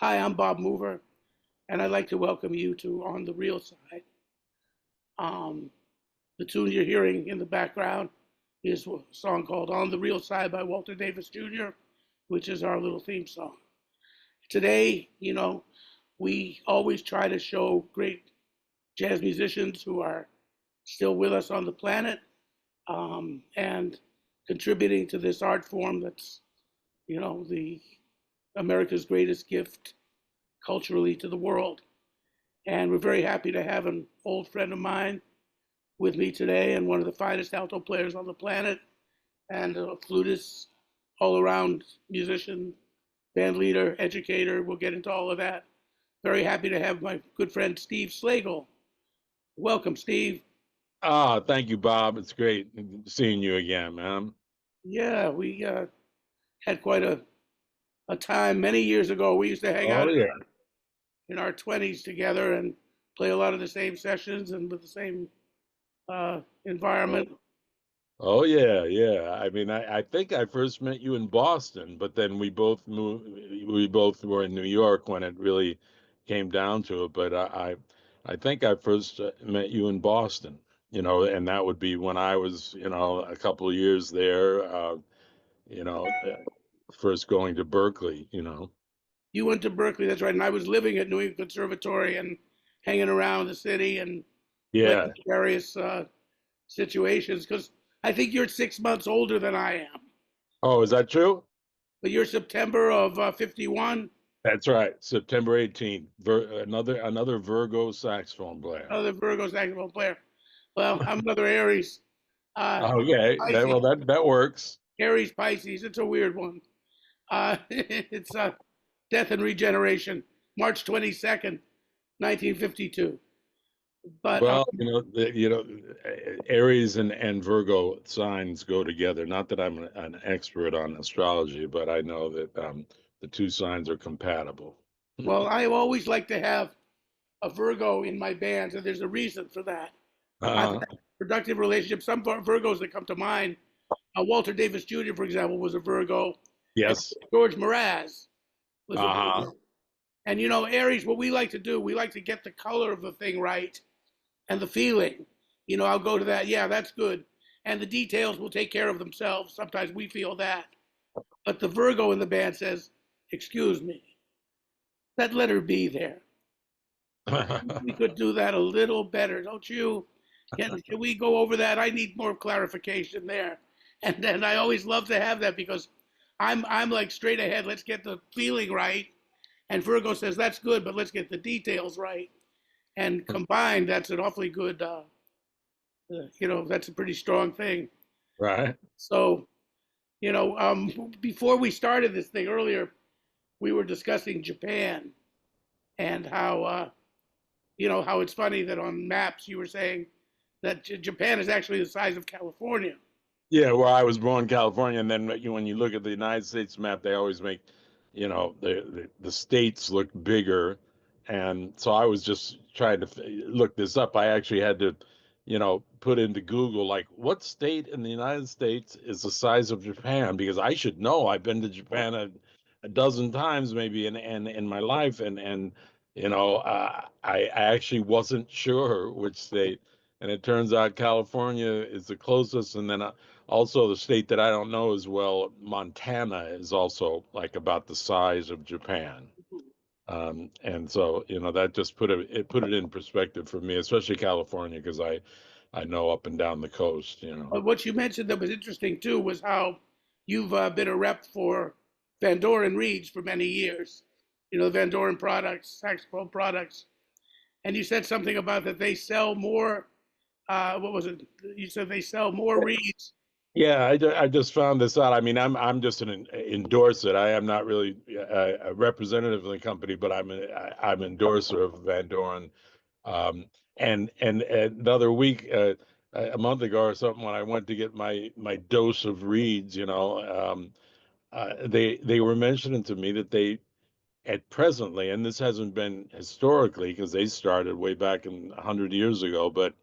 Hi, I'm Bob Mover, and I'd like to welcome you to On the Real Side. Um, the tune you're hearing in the background is a song called On the Real Side by Walter Davis Jr., which is our little theme song. Today, we always try to show great jazz musicians who are still with us on the planet and contributing to this art form that's, the America's greatest gift culturally to the world. And we're very happy to have an old friend of mine with me today and one of the finest alto players on the planet and a flutist, all around musician, band leader, educator. We'll get into all of that. Very happy to have my good friend Steve Slagle. Welcome, Steve. Thank you, Bob. It's great seeing you again, man. Yeah, we had quite a time many years ago. We used to hang out Oh yeah. in our 20s together and play a lot of the same sessions and with the same environment. Oh, oh yeah, yeah. I mean, I think I first met you in Boston, but then we both moved. We both were in New York when it really came down to it. But I think I first met you in Boston. And that would be when I was, a couple of years there. You know, uh, First going to Berkeley. You went to Berkeley, that's right, and I was living at New England Conservatory and hanging around the city and Yeah. playing various situations. Because I think you're 6 months older than I am, Oh, is that true? but you're September of '51. That's right. September 18th. Another Virgo saxophone player. Another Virgo saxophone player. Well, I'm another Aries. Okay. Pisces, That works. Aries Pisces. It's a weird one. It's Death and Regeneration, March 22nd, 1952. But Well, Aries and Virgo signs go together. Not that I'm an expert on astrology, but I know that the two signs are compatible. well, I always like to have a Virgo in my bands, and there's a reason for that. I've Uh, had productive relationships. Some Virgos that come to mind, Walter Davis Jr., for example, was a Virgo, and yes. George Mraz was a Uh-huh. Virgo. And Aries, what we like to do, we like to get the color of the thing right and the feeling. I'll go to that. Yeah, that's good. And the details will take care of themselves. Sometimes we feel that. But the Virgo in the band says, "Excuse me, that letter B there. We could do that a little better, don't you? Can we go over that? I need more clarification there." And I always love to have that because I'm like straight ahead. Let's get the feeling right. And Virgo says that's good, but let's get the details right. And combined, that's an awfully good. That's a pretty strong thing. Right. So before we started this thing earlier, we were discussing Japan and how it's funny that on maps you were saying that Japan is actually the size of California. Yeah, where I was born, California, and then when you look at the United States map, they always make, the states look bigger, and so I was just trying to look this up. I actually had to, put into Google like what state in the United States is the size of Japan because I should know. I've been to Japan a dozen times maybe in my life, and I actually wasn't sure which state, and it turns out California is the closest, and then. Also, the state that I don't know as well, Montana, is also like about the size of Japan. And so, that just put it in perspective for me, especially California, because I know up and down the coast. But what you mentioned that was interesting too was how you've been a rep for Van Doren Reeds for many years. The Van Doren products, saxophone products, and you said something about that they sell more. What was it? You said they sell more reeds. Yeah, I just found this out. I mean, I'm just an endorser. I am not really a representative of the company, but I'm endorser of Van Doren. Um, and another week, a month ago or something, when I went to get my dose of reads, they were mentioning to me that they at presently, and this hasn't been historically because they started way back in 100 years ago, but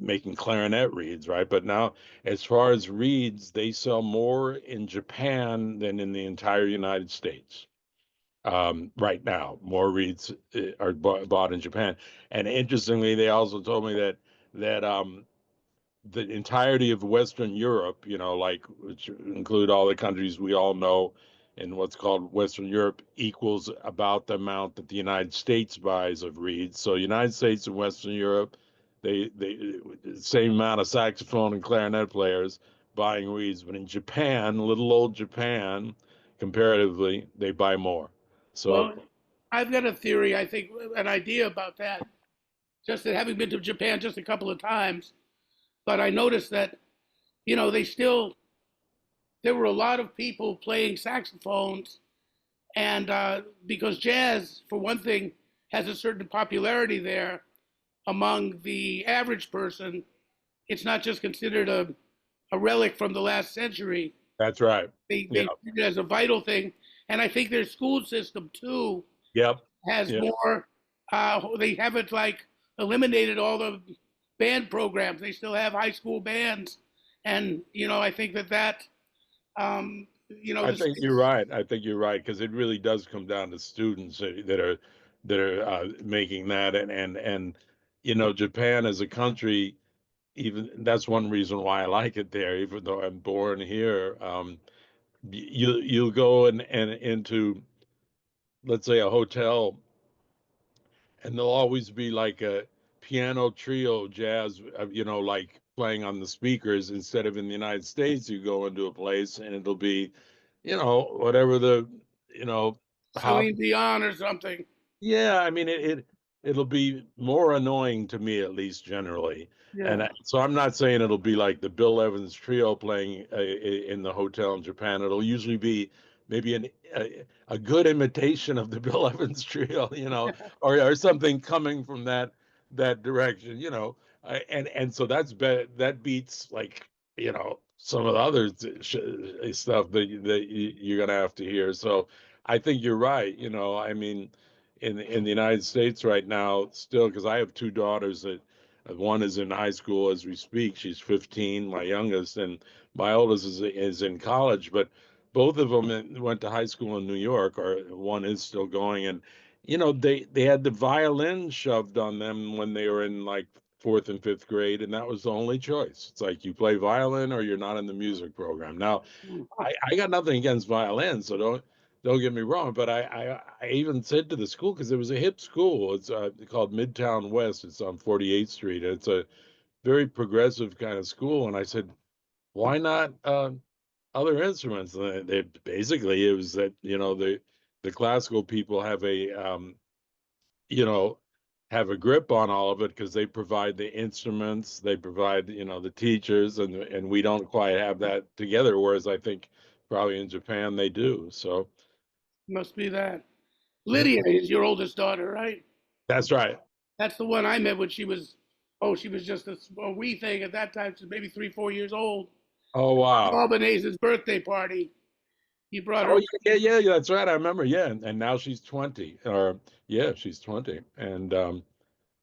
making clarinet reeds, right? But now, as far as reeds, they sell more in Japan than in the entire United States. right now. More reeds are bought in Japan. And interestingly, they also told me that the entirety of Western Europe, like which include all the countries we all know in what's called Western Europe, equals about the amount that the United States buys of reeds. So United States and Western Europe, they same amount of saxophone and clarinet players buying reeds, but in Japan, little old Japan, comparatively, they buy more. So Well, I've got a theory, I think, an idea about that. Just that having been to Japan just a couple of times, but I noticed that, they still, there were a lot of people playing saxophones, and because jazz, for one thing, has a certain popularity there among the average person, it's not just considered a relic from the last century. that's right. Yeah. They treat it as a vital thing. And I think their school system, too, Yep. has Yeah. more, they haven't like eliminated all the band programs. They still have high school bands. And, I think I the think you're states, right. I think you're right because it really does come down to students that are making that, and Japan as a country, even that's one reason why I like it there, even though I'm born here. You'll go and into, let's say, a hotel, and there'll always be like a piano trio jazz, like playing on the speakers. Instead of in the United States, you go into a place and it'll be, whatever the, you know, how. Celine Dion or something. Yeah, I mean it'll be more annoying to me at least generally. And Yeah. so I'm not saying it'll be like the Bill Evans trio playing in the hotel in Japan. It'll usually be maybe a good imitation of the Bill Evans trio, or something coming from that direction, and so that beats like, some of the other stuff that you're gonna have to hear. So I think you're right. I mean, in the United States right now, still, because I have two daughters that one is in high school as we speak. She's 15, my youngest, and my oldest is in college. But both of them went to high school in New York, or one is still going. And they had the violin shoved on them when they were in like fourth and fifth grade, and that was the only choice. It's like you play violin or you're not in the music program. Now, I got nothing against violin, so don't get me wrong. But I even said to the school, because it was a hip school. It's called Midtown West. It's on 48th Street. It's a very progressive kind of school, and I said, why not other instruments? And they basically, it was that the classical people you know have a grip on all of it because they provide the instruments, they provide the teachers, and we don't quite have that together. Whereas I think probably in Japan they do. So Must be that. yeah, Lydia is your oldest daughter, right? that's right. That's the one I met when she was just a wee thing at that time. She's maybe 3, 4 years old. Oh wow. Albanese's birthday party. He brought her. Oh yeah, that's right. I remember. Yeah, and now she's 20, or yeah, she's 20, and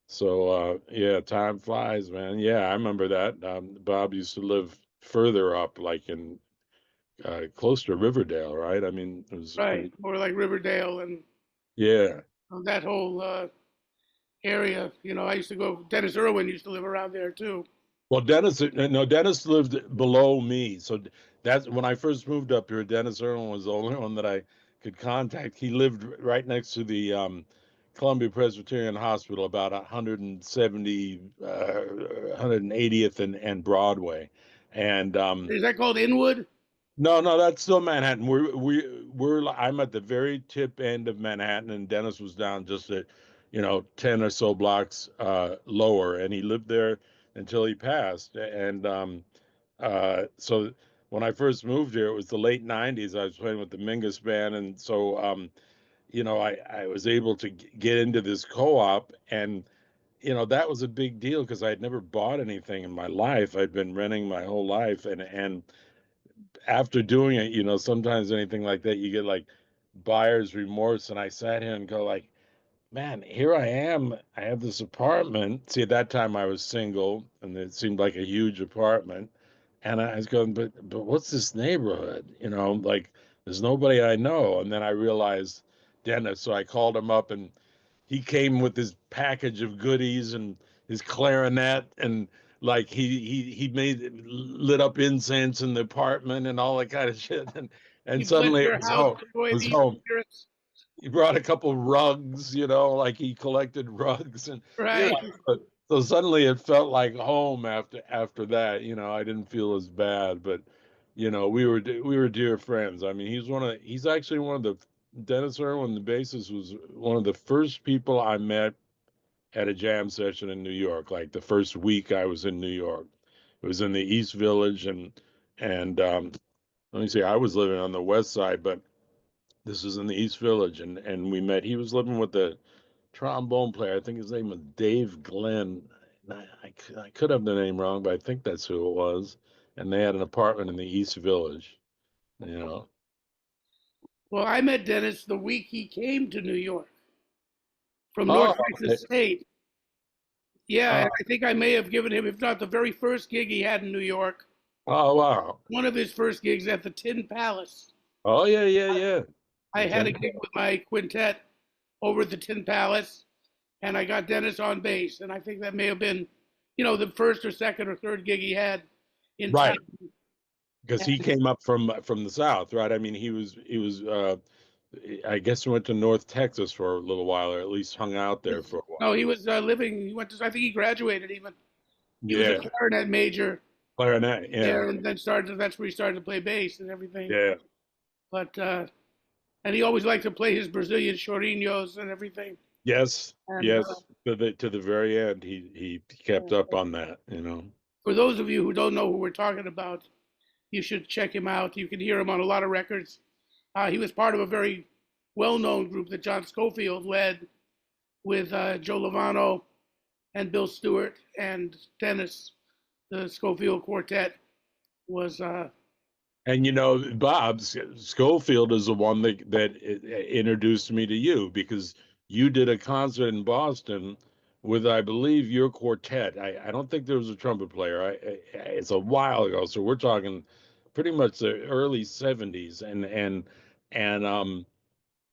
so yeah, time flies, man. Yeah, I remember that. Bob used to live further up, like in close to Riverdale, right? I mean, it was Right, or like Riverdale and yeah. that whole area. I used to go. Dennis Irwin used to live around there too. Well, Dennis, no, Dennis lived below me. So that's when I first moved up here. Dennis Irwin was the only one that I could contact. He lived right next to the Columbia Presbyterian Hospital, about 170, 180th and Broadway. And Is that called Inwood? no, that's still Manhattan. I'm at the very tip end of Manhattan, and Dennis was down just at 10 or so blocks lower, and he lived there until he passed. And so when I first moved here, it was the late '90s. I was playing with the Mingus Band, and so I was able to get into this co-op, and that was a big deal because I had never bought anything in my life. I'd been renting my whole life, and after doing it, sometimes anything like that, you get like buyer's remorse. And I sat here and go like, man, here I am. I have this apartment. See, at that time I was single, and it seemed like a huge apartment. And I was going, but what's this neighborhood? Like there's nobody I know. And then I realized Dennis. So I called him up, and he came with his package of goodies and his clarinet, and like he made lit up incense in the apartment and all that kind of shit. And He blessed suddenly it your house to avoid was these home. spirits. He brought a couple rugs, like he collected rugs, and you Right. know, so suddenly it felt like home after that. I didn't feel as bad, but we were dear friends. I mean, he's actually one of the Dennis Irwin, the bassist, was one of the first people I met at a jam session in New York. Like the first week I was in New York, it was in the East Village, and let me see, I was living on the West Side, but this is in the East Village, and we met. He was living with the trombone player. I think his name was Dave Glenn. I could have the name wrong, but I think that's who it was. And they had an apartment in the East Village. You know. Well, I met Dennis the week he came to New York from North Oh, Texas State. Yeah, oh, and I think I may have given him, if not the very first gig he had in New York, oh, wow. one of his first gigs at the Tin Palace. Oh, yeah, yeah, yeah. I The had a 10. gig with my quintet over at the Tin Palace, and I got Dennis on bass. And I think that may have been, the first or second or third gig he had in town. Right, because he And, came up from the South, right? I mean, he was. I guess he went to North Texas for a little while, or at least hung out there for a no, while. he was living. He went to. I think he graduated even. He was a Yeah, clarinet major clarinet. Yeah, there, and then started. That's where he started to play bass and everything. yeah. But and he always liked to play his Brazilian chorinhos and everything. Yes, And yes. To the very end, he kept up on that. for those of you who don't know who we're talking about, you should check him out. You can hear him on a lot of records. He was part of a very well-known group that John Scofield led with Joe Lovano and Bill Stewart and Dennis. The Scofield Quartet was And Bob Schofield is the one that introduced me to you, because you did a concert in Boston with, I believe, your quartet. I don't think there was a trumpet player. It's a while ago, so we're talking pretty much the early '70s, and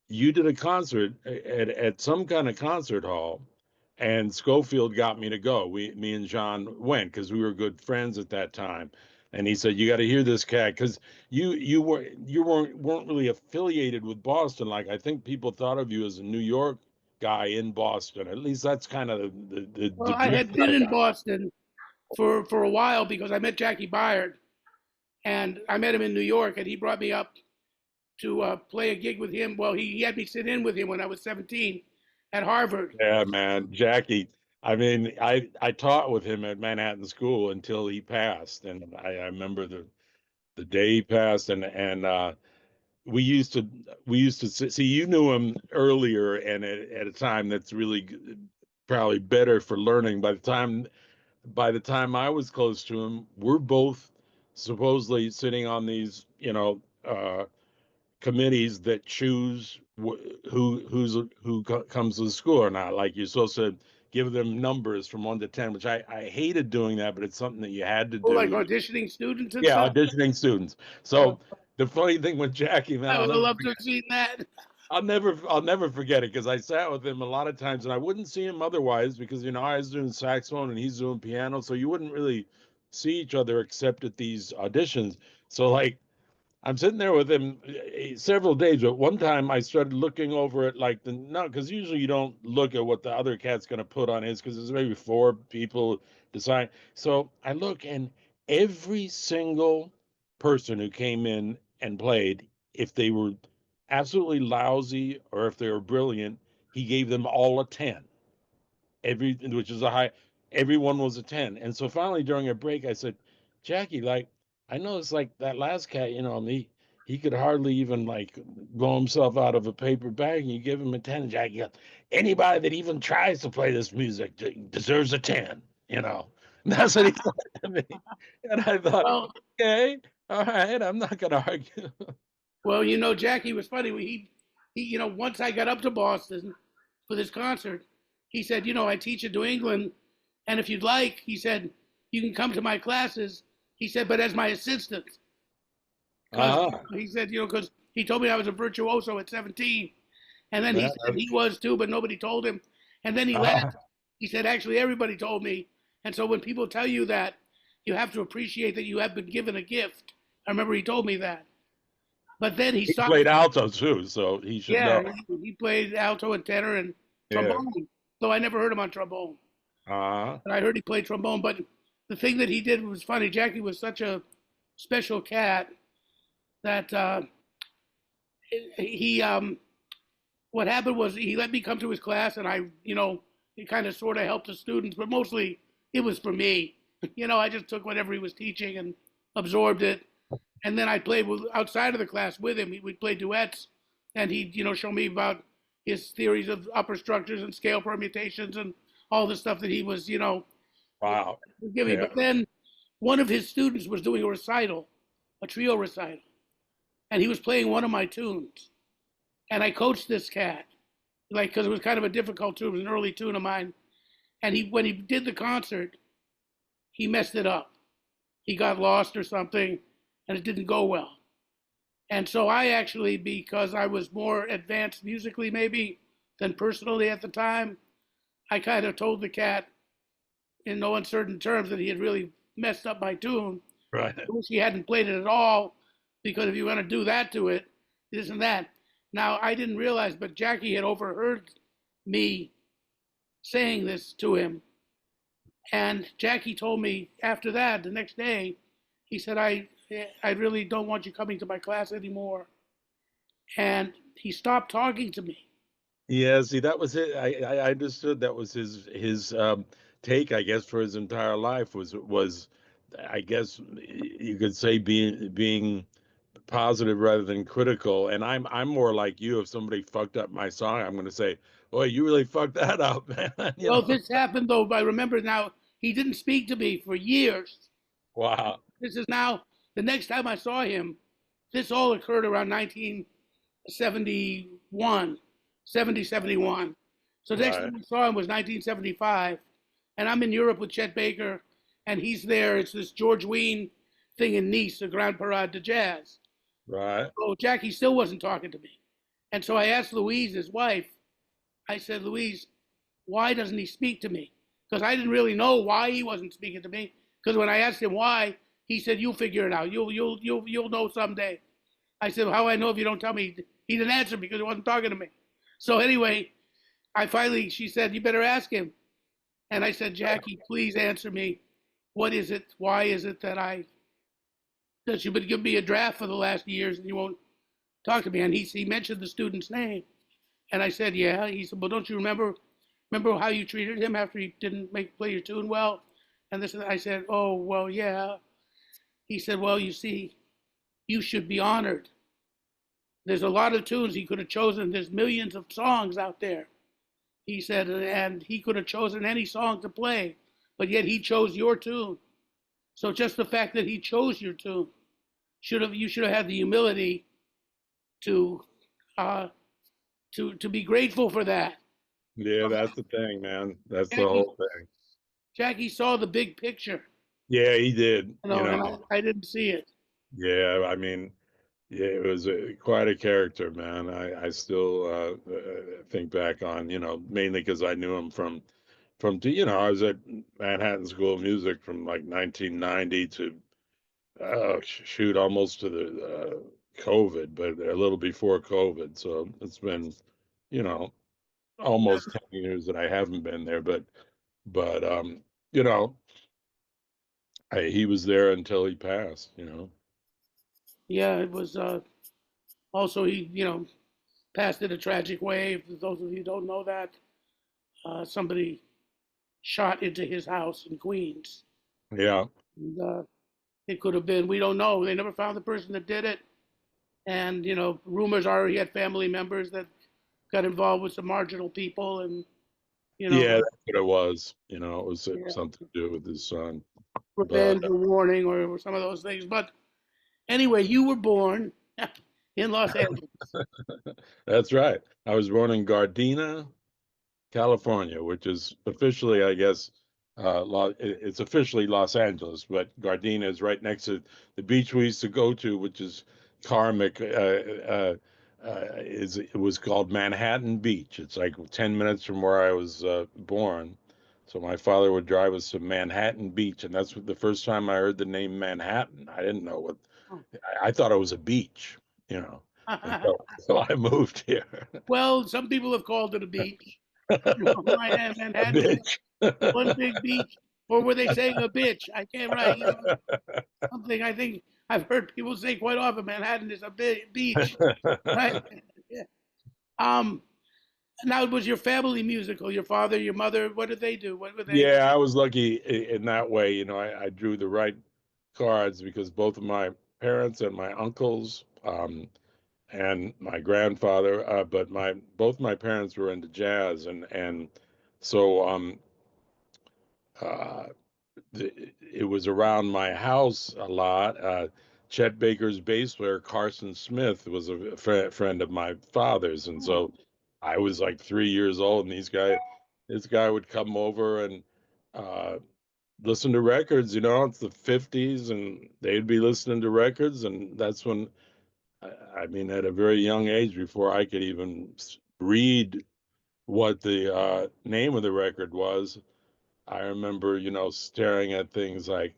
you did a concert at some kind of concert hall, and Schofield got me to go. Me and John went because we were good friends at that time. And he said, "You got to hear this cat," because you weren't really affiliated with Boston. Like, I think people thought of you as a New York guy in Boston. At least that's kind of the well, I drift had been I in got. Boston for a while because I met Jackie Byard, and I met him in New York, and he brought me up to play a gig with him. Well, he had me sit in with him when I was 17 at Harvard. Yeah, man, Jackie. I mean, I taught with him at Manhattan School until he passed, and I remember the day he passed, and we used to see, you knew him earlier, and at a time that's really probably better for learning. By the time I was close to him, we're both supposedly sitting on these committees that choose who comes to the school or not. Like, you're supposed to give them numbers from 1 to 10, which I hated doing that, but it's something that you had to Oh, like do. auditioning students and Yeah, stuff. auditioning students. Oh, So the funny thing with Jackie, man, I I'll would have never loved to forget. have seen that. I'll never forget it, because I sat with him a lot of times, and I wouldn't see him otherwise, because I was doing saxophone and he's doing piano, so you wouldn't really see each other except at these auditions. So, like, I'm sitting there with him several days, but one time I started looking over at, like, no, because usually you don't look at what the other cat's going to put on his, because there's maybe four people decide. So I look, and every single person who came in and played, if they were absolutely lousy or if they were brilliant, he gave them all a 10. Which is a high. Everyone was a 10. And so finally, during a break, I said, "Jackie, like, I noticed, like, that last cat, he could hardly even, like, blow himself out of a paper bag, and you give him a 10." And Jackie goes, "Anybody that even tries to play this music deserves a 10, you know." And that's what he said to me. And I thought, Well, okay, all right, I'm not going to argue. well, Jackie was funny. Once I got up to Boston for this concert, he said, I teach in New England, and if you'd like, he said, you can come to my classes. He said, but as my assistant, because Uh-huh. he said, because he told me I was a virtuoso at 17, And then he Man, said he was too, but nobody told him. And then he laughed. He said, actually, everybody told me. And so when people tell you that, you have to appreciate that you have been given a gift. I remember he told me that. But then he he stopped. played alto too, so he should know. Yeah, he played alto and tenor and Yeah. trombone, though I never heard him on trombone. Uh, But I heard he played trombone. But the thing that he did was funny. Jackie was such a special cat that he what happened was he let me come to his class, and I, he kind of sort of helped the students, but mostly it was for me. I just took whatever he was teaching and absorbed it, and then I played outside of the class with him. We'd play duets, and he'd, show me about his theories of upper structures and scale permutations and all the stuff that he was, wow. giving. Yeah. But then one of his students was doing a recital, a trio recital, and he was playing one of my tunes. And I coached this cat, like, because it was kind of a difficult tune. It was an early tune of mine. And when he did the concert, he messed it up. He got lost or something, and it didn't go well. And so I actually, because I was more advanced musically maybe than personally at the time, I kind of told the cat in no uncertain terms that he had really messed up my tune. Right. I wish he hadn't played it at all, because if you're going to do that to it, this and that. Now, I didn't realize, but Jackie had overheard me saying this to him. And Jackie told me after that, the next day, he said, I really don't want you coming to my class anymore. And he stopped talking to me. Yeah, see, that was it. I understood that was his take, I guess, for his entire life was I guess you could say being positive rather than critical. And I'm more like you. If somebody fucked up my song, I'm going to say, "Boy, you really fucked that up, man." Well, this happened, though, I remember now, he didn't speak to me for years. Wow. This is now, the next time I saw him, this all occurred around 1971, 70, 71. So the next Right. time I saw him was 1975. And I'm in Europe with Chet Baker, and he's there. It's this George Wein thing in Nice, the Grand Parade de Jazz. Right. So Jackie still wasn't talking to me. And so I asked Louise, his wife, I said, Louise, why doesn't he speak to me? Because I didn't really know why he wasn't speaking to me. Because when I asked him why, he said, "You'll figure it out. You'll know someday." I said, "How I know if you don't tell me?" He didn't answer because he wasn't talking to me. So anyway, she said, "You better ask him." And I said, "Jackie, please answer me. What is it? Why is it that you've been giving me a draft for the last years and you won't talk to me?" And he mentioned the student's name. And I said, "Yeah." He said, "Well, don't you remember how you treated him after he didn't play your tune well?" And this and that. I said, "Oh, well, yeah." He said, "Well, you see, you should be honored. There's a lot of tunes he could have chosen. There's millions of songs out there." He said, "And he could have chosen any song to play, but yet he chose your tune. So just the fact that he chose your tune, you should have had the humility to uh, to be grateful for that." Yeah, that's the thing, man. That's the Jackie, whole thing. Jackie saw the big picture, Yeah, he did. and I didn't see it. Yeah, I mean, yeah, it was quite a character, man. I still think back on, mainly because I knew him I was at Manhattan School of Music from like 1990 to shoot, almost to the COVID, but a little before COVID. So it's been, you know, almost 10 years that I haven't been there, but you know, he was there until he passed. Yeah, it was. Also, he passed in a tragic way. For those of you who don't know that, somebody shot into his house in Queens. Yeah. And, it could have been, we don't know. They never found the person that did it. And, rumors are he had family members that got involved with some marginal people. And, Yeah, that's what it was. It was yeah, something to do with his son. But revenge or warning or some of those things. But anyway, you were born in Los Angeles. that's right. I was born in Gardena, California, which is officially, I guess, it's officially Los Angeles, but Gardena is right next to the beach we used to go to, which is Carmick, it was called Manhattan Beach. It's like 10 minutes from where I was born. So my father would drive us to Manhattan Beach, and that's the first time I heard the name Manhattan. I didn't know what I thought it was a beach, you know, until I moved here. Well, some people have called it a beach. A Manhattan is bitch. one big beach, or were they saying a bitch? I can't write. Something I think I've heard people say quite often. Manhattan is a beach, right? Yeah. Um. Now, was your family musical? Your father, your mother? What did they do? What were they? Yeah, I was lucky in that way. You know, I drew the right cards because both of my parents and my uncles and my grandfather, but my both my parents were into jazz, and so uh, it was around my house a lot. Chet Baker's bass player Carson Smith was a friend of my father's, and Oh, so I was like 3 years old, and this guy would come over and uh, listen to records. You know, it's the '50s, and they'd be listening to records, and that's when I mean, at a very young age, before I could even read what the name of the record was, I remember, you know, staring at things like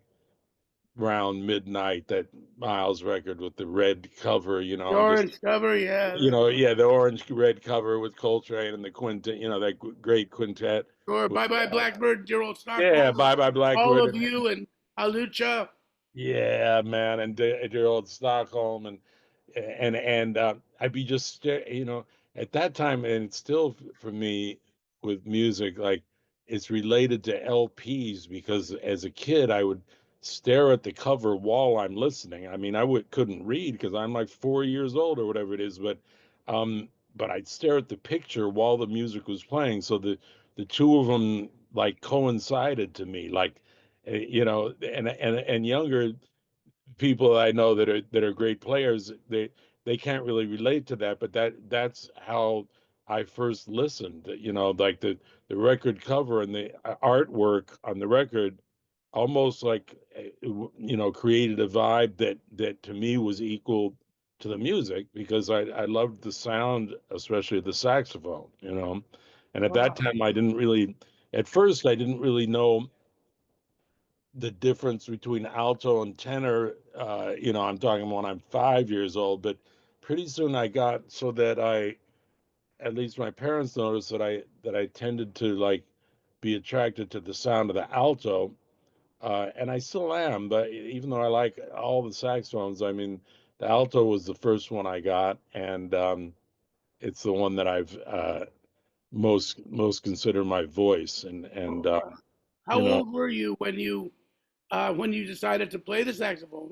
Round Midnight, that Miles record with the red cover, you the know, and just, orange cover, yeah. you know, yeah, the orange red cover with Coltrane and the quintet, you know, that great quintet Or with, Bye Bye Blackbird, Dear Old yeah, Stockholm, Bye Bye All Blackbird, of You, and Alucha. yeah, man, and dear old Stockholm, and I'd be just you know, at that time, and it's still for me with music, like it's related to LPs because as a kid I would stare at the cover while I'm listening. I mean, couldn't read because I'm like 4 years old or whatever it is, um, but I'd stare at the picture while the music was playing, so the two of them like coincided to me, like you know, and younger people I know that are great players, they can't really relate to that, but that's how I first listened. You know, like the record cover and the artwork on the record, almost like you know, created a vibe that to me was equal to the music because I loved the sound, especially the saxophone. You know, and at that Wow. time I didn't really, at first I didn't really know the difference between alto and tenor. You know, I'm talking when I'm 5 years old, but pretty soon I got so that at least my parents noticed that I tended to like be attracted to the sound of the alto, and I still am. But even though I like all the saxophones, I mean, the alto was the first one I got, and it's the one that I've most consider my voice, and How you know, old were you when you decided to play the saxophone?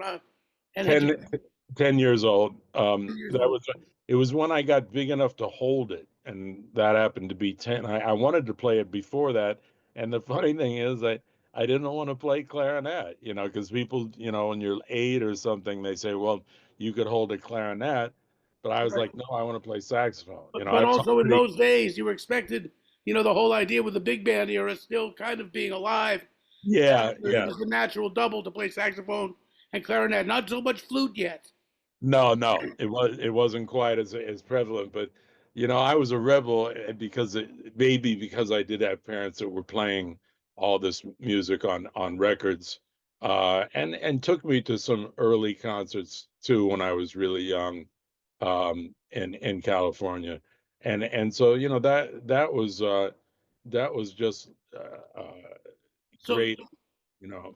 And had you 10, 10 years old. been years That old? was it was when I got big enough to hold it, and that happened to be 10. I wanted to play it before that, and the funny thing is I didn't want to play clarinet, you know, because people, you know, when you're 8 or something, they say, well, you could hold a clarinet, but I was Right. like, no, I want to play saxophone. You know, But I was also in already, those days, you were expected. The whole idea with the big band era still kind of being alive. yeah, It yeah. was the natural double to play saxophone and clarinet. Not so much flute yet. No, no, it wasn't quite as prevalent, but you know, I was a rebel because maybe because I did have parents that were playing all this music on records, and took me to some early concerts too when I was really young, in California, and so you know that was just So great, you know.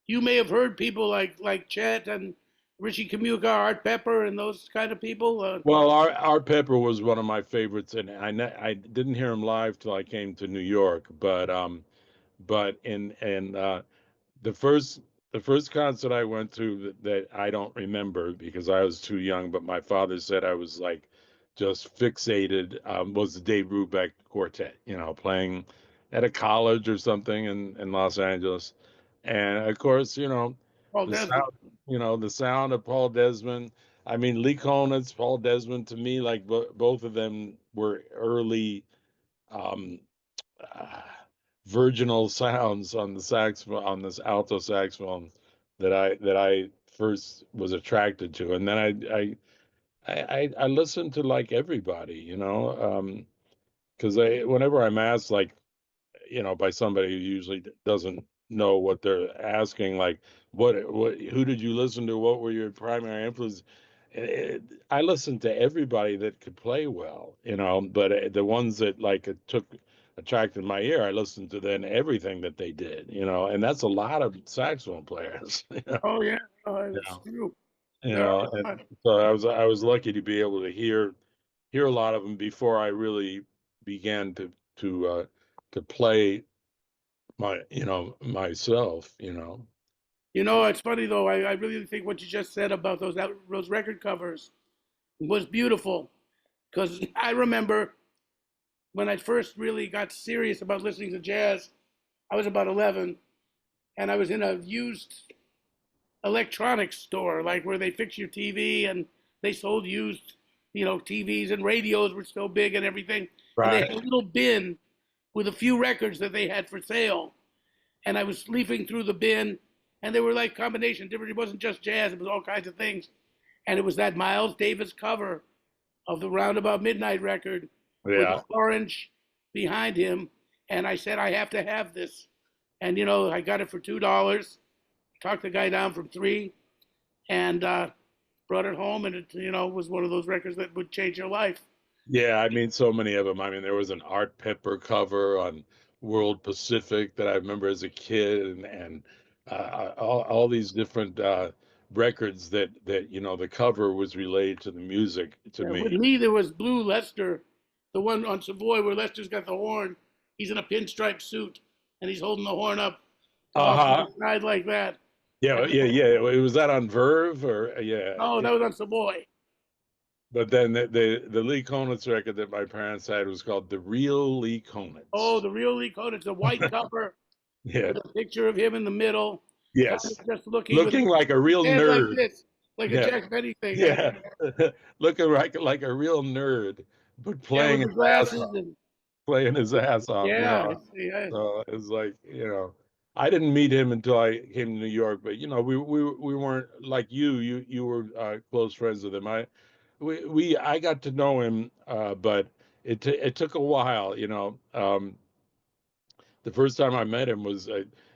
you may have heard people like Chet and Richie Kamuka, Art Pepper, and those kind of people. Well, our Pepper was one of my favorites, and I didn't hear him live till I came to New York. But in the first concert I went to that I don't remember because I was too young, but my father said I was like just fixated, was the Dave Brubeck Quartet, you know, playing at a college or something in Los Angeles, and of course, you know, Paul the Desmond. sound, the sound of Paul Desmond. I mean, Lee Konitz, Paul Desmond, to me, like both of them were early um, uh, virginal sounds on the saxophone, on this alto saxophone that I first was attracted to, and then I listen to like everybody, you know, because whenever I'm asked like, you know, by somebody who usually doesn't know what they're asking, like, who did you listen to? What were your primary influences? I listened to everybody that could play well, you know, but the ones that like attracted my ear, I listened to then everything that they did, you know, and that's a lot of saxophone players, Oh yeah, you it's know, true. you There are know, a and lot. so I was lucky to be able to hear a lot of them before I really began to play myself, you know. You know, it's funny though. I really think what you just said about those record covers was beautiful because I remember when I first really got serious about listening to jazz. I was about 11, and I was in a used electronics store, like where they fix your TV, and they sold used, TVs, and radios were still big and everything. And they had a Right. little bin with a few records that they had for sale. And I was leafing through the bin, and they were like combination different. It wasn't just jazz; it was all kinds of things. And it was that Miles Davis cover of the Roundabout Midnight record with Yeah. orange behind him. And I said, I have to have this. And I got it for $2. Talked the guy down from 3, and brought it home. And it was one of those records that would change your life. Yeah, I mean, so many of them. I mean, there was an Art Pepper cover on World Pacific that I remember as a kid, and all these different records that the cover was related to the music to Yeah, with me. me, there was Blue Lester, the one on Savoy where Lester's got the horn. He's in a pinstripe suit, and he's holding the horn up off to Uh-huh. the side like that. Yeah, And, yeah, yeah. Was that on Verve or yeah? oh, that was on Savoy. But then the Lee Konitz record that my parents had was called The Real Lee Oh, Konitz. the real Lee Cohen. It's a white cover Yeah. with a picture of him in the middle, kind of Yes. just looking with Looking like a his real hands like nerd. this, like a Yeah. Jack Benny thing. Yeah. Looking like a real nerd, but Yeah, with playing the his ass glasses off, and playing his ass off, you yeah, know. yeah. So it's like, I didn't meet him until I came to New York, but we weren't like you were close friends with him. I got to know him, but it took a while, you know. The first time I met him was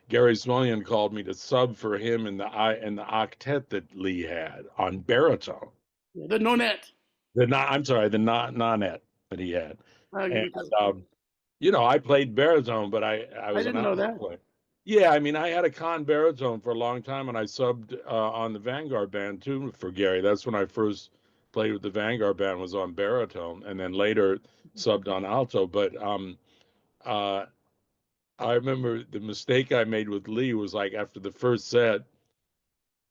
Gary Smulyan called me to sub for him in the octet that Lee had on baritone. The Nonet. I'm sorry, the nonet that he had, and I I played baritone, but I was an didn't know alto that. player. Yeah, I mean, I had a con baritone for a long time, and I subbed on the Vanguard band too for Gary. That's when I first played with the Vanguard band was on baritone, and then later subbed on alto. But uh, I remember the mistake I made with Lee was like after the first set,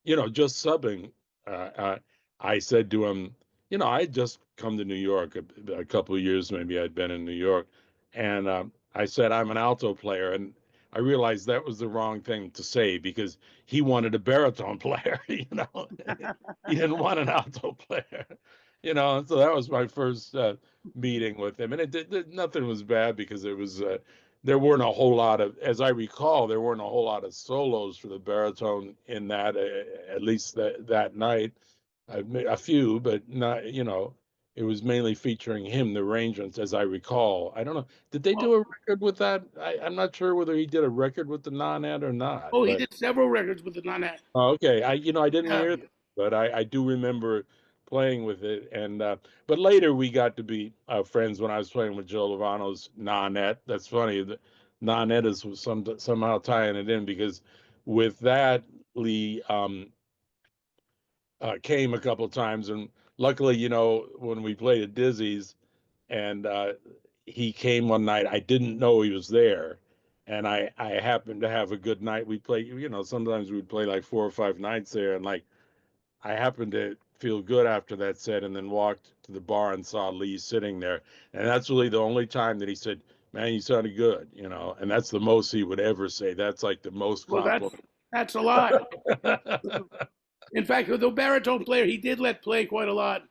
just subbing. Uh, uh, I said to him, I'd just come to New York a couple of years, maybe I'd been in New York, and I said I'm an alto player, and I realized that was the wrong thing to say because he wanted a baritone player, he didn't want an alto player, and so that was my first meeting with him, and nothing was bad because it was. There weren't a whole lot of, as I recall, there weren't a whole lot of solos for the baritone in that, at least that night. A few, but not, it was mainly featuring him, the arrangements, as I recall. I don't know. Did they Oh, do a record with that? I'm not sure whether he did a record with the non-ed or not, oh, he but did several records with the Nonet. okay. I didn't Yeah. hear that, but I do remember playing with it. And but later we got to be friends when I was playing with Joe Lovano's Nonet. That's funny. The Nonet is somehow tying it in because with that Lee came a couple times, and luckily, when we played at Dizzy's, and he came one night, I didn't know he was there, and I happened to have a good night. We play, sometimes we'd play like 4 or 5 nights there, and like I happened to feel good after that set, and then walked to the bar and saw Lee sitting there, and that's really the only time that he said, "Man, you sounded good," and that's the most he would ever say. That's like the most Well, compliment. that's a lot. In fact, the baritone player, he did let play quite a lot.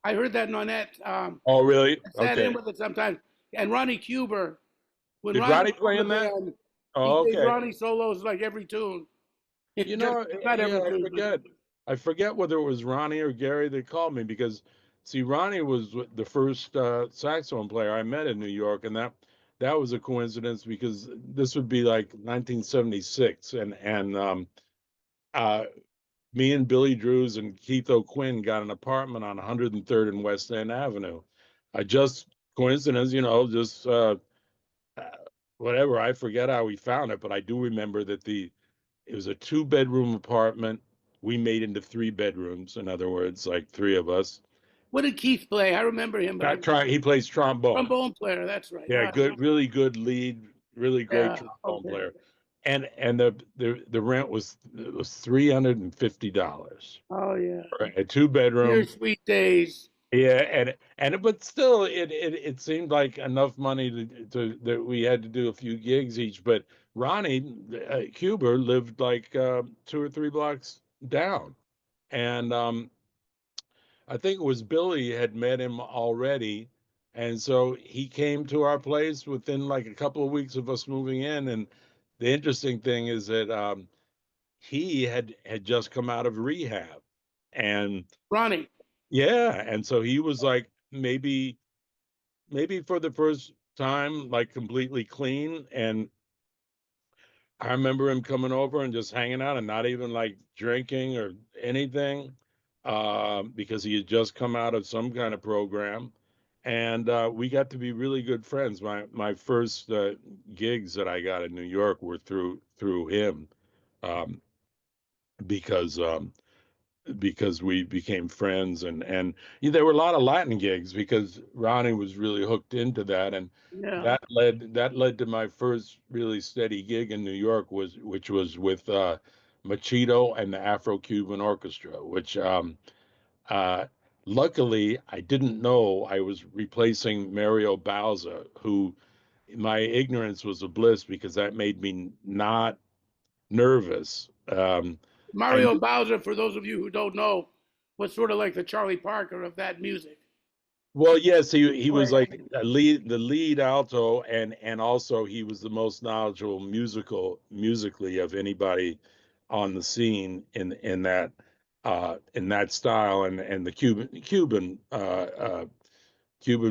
I heard that Nonet. Oh, really? I sat in Okay. with it sometimes. And Ronnie Cuber, when Did Ronnie Ronnie was play on the in that? band, he Oh, gave okay. Ronnie solos like every tune. You know, Not yeah, every I tune, but forget. I forget whether it was Ronnie or Gary that called me because See, Ronnie was the first saxophone player I met in New York, and that was a coincidence because this would be like 1976, and uh, me and Billy Drews and Keith O'Quinn got an apartment on 103rd and West End Avenue. I just coincidence, just uh, whatever. I forget how we found it, but I do remember that it was a two-bedroom apartment. We made into three bedrooms. In other words, like three of us. What did Keith play? I remember him, but I He plays trombone. trombone player. That's right. Yeah, good, really good lead, really great Yeah. trombone Okay. player. And the rent was $350 Oh yeah. for a two Dear bedroom. sweet days. Yeah, and but still, it seemed like enough money to that we had to do a few gigs each. But Ronnie Huber lived like 2 or 3 blocks down, and I think it was Billy had met him already, and so he came to our place within like a couple of weeks of us moving in. And the interesting thing is that he had just come out of rehab, and Ronnie. yeah, and so he was like maybe for the first time like completely clean. And I remember him coming over and just hanging out and not even like drinking or anything, because he had just come out of some kind of program, and we got to be really good friends. My first gigs that I got in New York were through him, um, because we became friends, and yeah, there were a lot of Latin gigs because Ronnie was really hooked into that, and Yeah. that led to my first really steady gig in New York, which was with Machito and the Afro-Cuban Orchestra, which uh, luckily I didn't know I was replacing Mario Bauza, who my ignorance was a bliss because that made me not nervous. I Mario Bowser, for those of you who don't know, was sort of like the Charlie Parker of that music. Well, yes, he was Right. like the lead alto, and also he was the most knowledgeable musically of anybody on the scene in that style, and the Cuban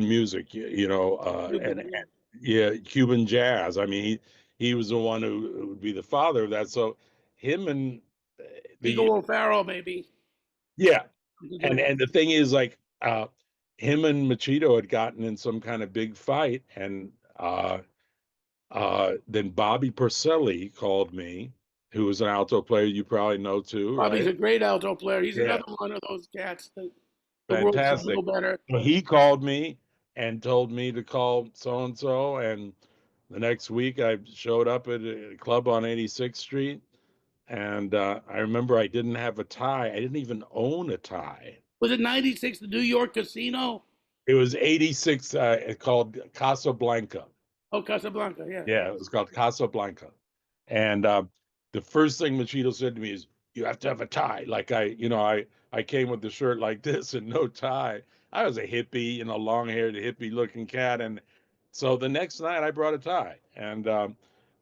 music, Cuban, yeah. yeah, Cuban jazz. I mean, he was the one who would be the father of that. So him and Vigo the O'Farrell, maybe. yeah, Something to and the thing is, like, him and Machito had gotten in some kind of big fight, and then Bobby Purcelli called me, who was an alto player you probably know too, Bobby's right? a great alto player. He's Yeah, another one of those cats that the world should know fantastic. better. So he called me and told me to call so and so, and the next week I showed up at a club on 86th Street, and I remember I didn't have a tie. I didn't even own a tie. Was it 96, the New York Casino? It was 86, called Casablanca. Oh, Casablanca, yeah. Yeah, it was called Casablanca. And the first thing Machito said to me is, "You have to have a tie." Like I came with the shirt like this and no tie. I was a hippie, long-haired hippie-looking cat, and so the next night I brought a tie, and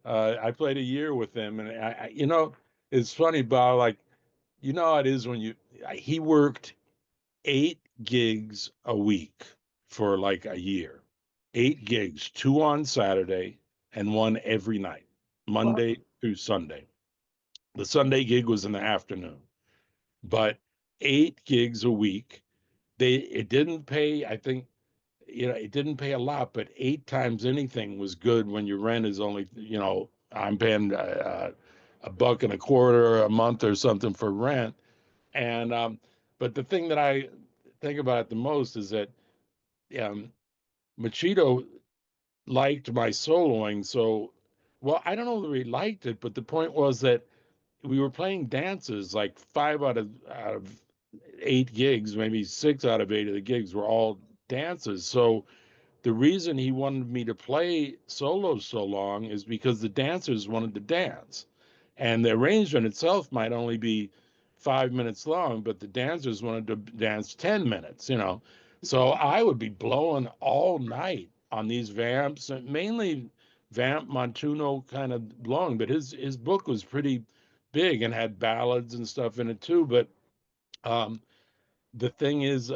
I played a year with him. And it's funny, Bob. Like, how it is when he worked 8 gigs a week for like a year. 8 gigs, two on Saturday and one every night, Wow. Monday through Sunday. The Sunday gig was in the afternoon, but 8 gigs a week. It didn't pay, I think, it didn't pay a lot, but 8 times anything was good when your rent is only, I'm paying a buck and a quarter a month or something for rent. And but the thing that I think about it the most is that um, Machito liked my soloing. So, well, I don't know whether he liked it, but the point was that we were playing dances like 5 out of 8 gigs, maybe 6 out of 8 of the gigs were all dances. So the reason he wanted me to play solos so long is because the dancers wanted to dance. And the arrangement itself might only be 5 minutes long, but the dancers wanted to dance 10 minutes, So I would be blowing all night on these vamps, and mainly vamp Montuno kind of blowing, but his book was pretty big and had ballads and stuff in it too. But um, the thing is,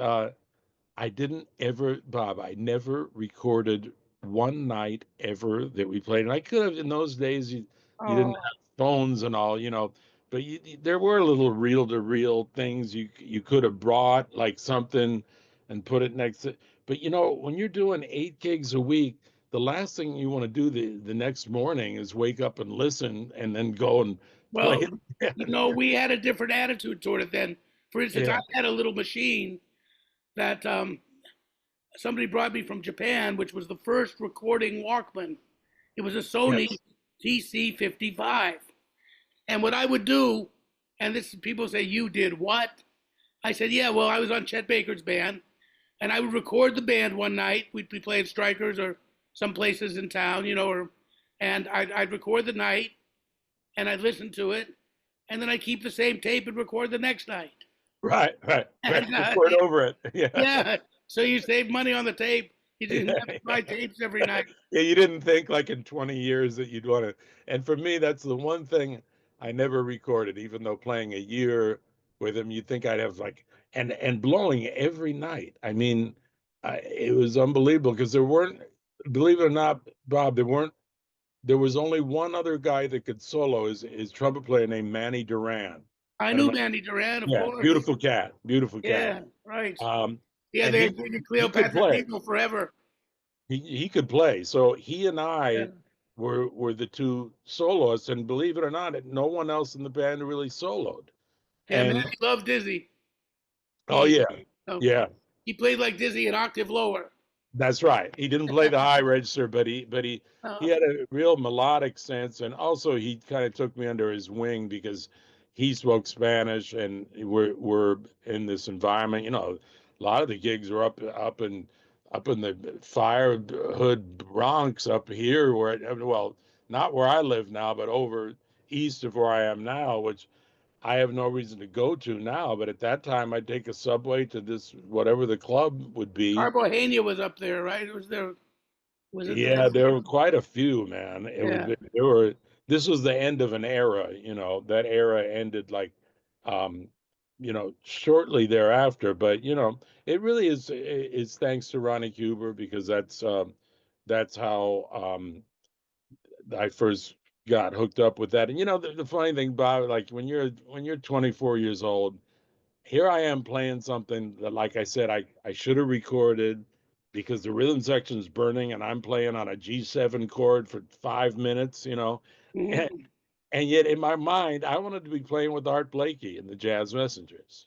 I didn't ever, Bob, I never recorded one night ever that we played. And I could have in those days, you didn't Oh, have phones and all, but there were little reel to reel things you could have brought, like something and put it next to. But when you're doing 8 gigs a week, the last thing you want to do the next morning is wake up and listen and then go and play well, it again. we had a different attitude toward it then. For instance, I Yeah. had a little machine that somebody brought me from Japan, which was the first recording Walkman. It was a Sony Yes. TC55. And what I would do, and this people say, you did what? I said, yeah, well, I was on Chet Baker's band, and I would record the band one night. We'd be playing Strikers or some places in town, and I'd record the night, and I'd listen to it, and then I'd keep the same tape and record the next night. Right, right, right. And Record over it. Yeah. yeah, so you save money on the tape. You didn't Yeah, have to buy yeah. tapes every night. Yeah, you didn't think like in 20 years that you'd want to. And for me, that's the one thing I never recorded, even though playing a year with him, you'd think I'd have like, and blowing every night. I mean, it was unbelievable because there weren't, believe it or not, Bob, there was only one other guy that could solo, his trumpet player named Manny Duran. I I don't knew know. Mandy Duran, of Yeah, course. beautiful cat, beautiful cat. Yeah, right. Um, Yeah, and they're he thinking he could Cleopatra play. People forever. He could play. So he and Yeah. I were the two soloists, and believe it or not, no one else in the band really soloed. Yeah, man, And he loved Dizzy. oh He yeah, uh, yeah, he played like Dizzy an octave lower. that's right. He didn't play the high register, but he Uh, had a real melodic sense, and also he kind of took me under his wing because he spoke Spanish, and we're in this environment. A lot of the gigs were up in the Fire Hood Bronx up here, well, not where I live now, but over east of where I am now, which I have no reason to go to now. But at that time, I'd take a subway to this whatever the club would be. Carbohania was up there, right? It was there. Was it there? Yeah, there were quite a few, man. Yeah. There were. This was the end of an era. That era ended like, um, shortly thereafter. But it really is thanks to Ronnie Huber because that's how I first got hooked up with that. And the funny thing about it, like when you're 24 years old, here I am playing something that, like I said, I should have recorded because the rhythm section is burning and I'm playing on a G7 chord for 5 minutes, and, Mhm. and yet in my mind, I wanted to be playing with Art Blakey and the Jazz Messengers.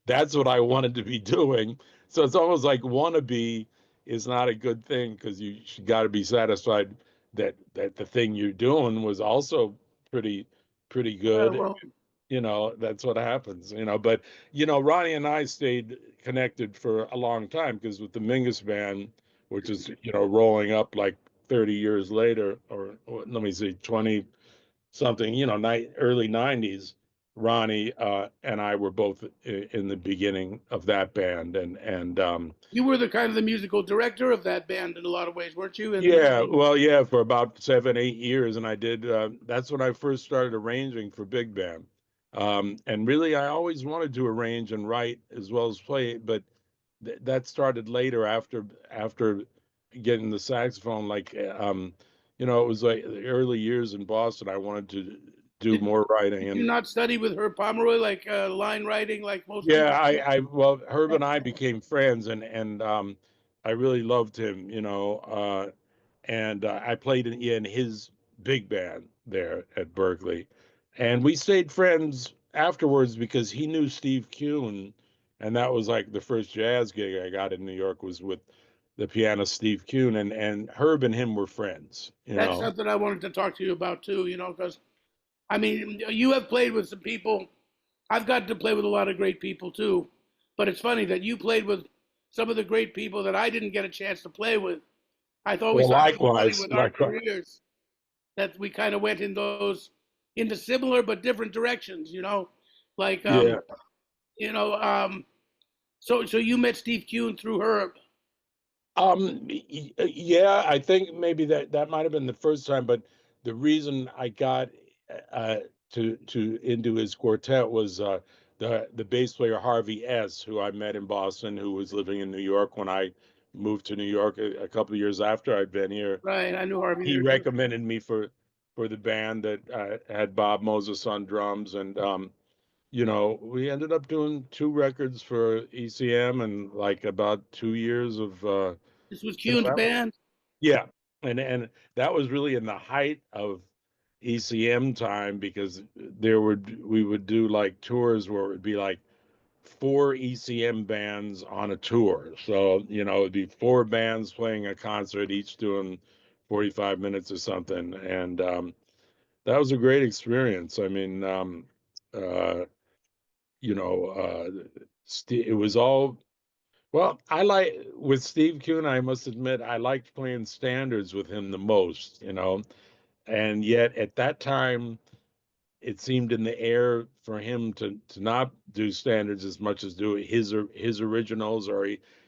That's what I wanted to be doing. So it's almost like wannabe is not a good thing because you got to be satisfied that the thing you're doing was also pretty good. Well, That's what happens. But Ronnie and I stayed connected for a long time because with the Mingus band, which is rolling up like 30 years later, or let me see, 20 something, early 90s. Ronnie and I were both in the beginning of that band, and you were the kind of the musical director of that band in a lot of ways, weren't you? And yeah, well, yeah, for about 7, 8 years, and I did. That's when I first started arranging for big band, and really, I always wanted to arrange and write as well as play, but that started later after getting the saxophone. Like, it was like the early years in Boston. I wanted to do did, more writing, did you and not study with Herb Pomeroy, like line writing, like most yeah, people? well, Herb and I became friends, and I really loved him, and I played in his big band there at Berkeley, and we stayed friends afterwards because he knew Steve Kuhn, and that was like the first jazz gig I got in New York was with the pianist Steve Kuhn, and Herb and him were friends, That's something I wanted to talk to you about too, because I mean, you have played with some people. I've gotten to play with a lot of great people too, but it's funny that you played with some of the great people that I didn't get a chance to play with. I thought we Well, saw so funny likewise, with our likewise, careers that we kind of went into similar but different directions, like yeah. you know, so you met Steve Kuhn through Herb. Yeah, I think maybe that might have been the first time, but the reason I got uh, to into his quartet was the the bass player Harvey S., who I met in Boston, who was living in New York when I moved to New York a couple of years after I'd been here. Right. I knew Harvey He there too. recommended me for the band that had Bob Moses on drums, and we ended up doing two records for ECM and like about 2 years of This was you know Kuhn's that was band. yeah, and that was really in the height of ECM time because we would do like tours where it would be like four ECM bands on a tour. So, it'd be four bands playing a concert, each doing 45 minutes or something. And that was a great experience. I mean, uh, you know, uh, it was all, well, with Steve Kuhn, I must admit, I liked playing standards with him the most. And yet at that time, it seemed in the air for him to not do standards as much as do his originals, or